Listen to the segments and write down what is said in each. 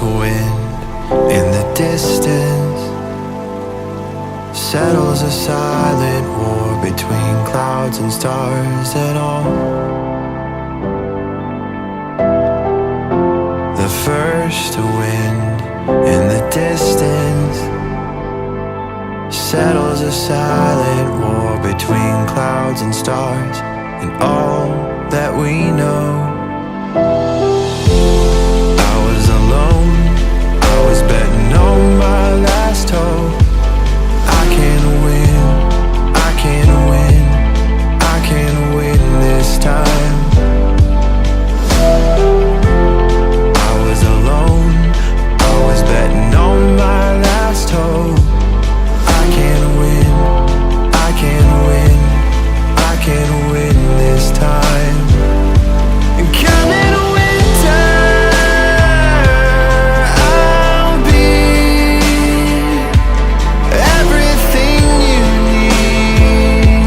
wind in the distance settles a silent war between clouds and stars, and all the first wind in the distance settles a silent war between clouds and stars, and all that we know. I was alone, I was betting on my last hope. I can't win, I can't win, I can't win this time. I was alone, I was betting on my last hope. I can't win, I can't win, I can't win this time. And coming winter, I'll be everything you need,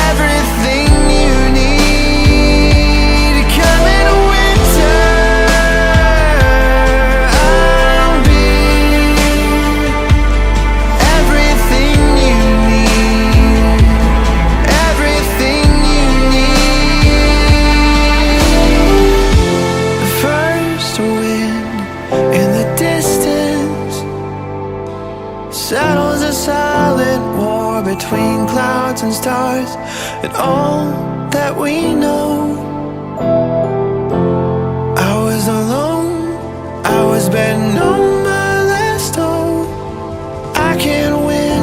everything you need. Coming winter, I'll be everything you need, everything you need. The first wind in the distance settles a silent war between clouds and stars, and all that we know. I was alone, I was betting on my last hope. I can't win,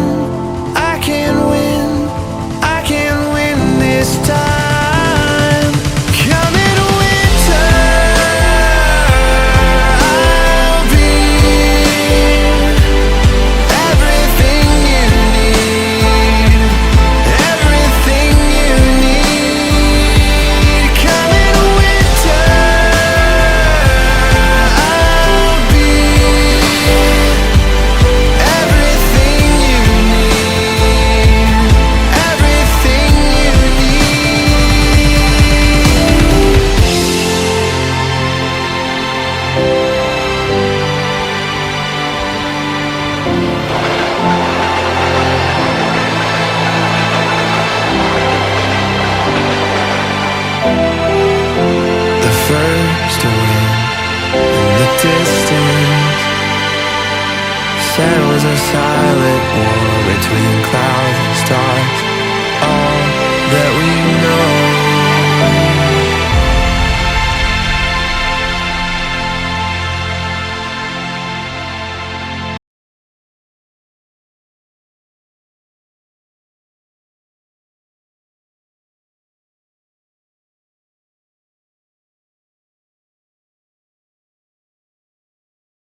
I can't win, I can't win this time. Coming winter, I'll be everything you need, everything you need. Coming winter, I'll be everything you need, everything you The first wind in the distance settles a silent war between clouds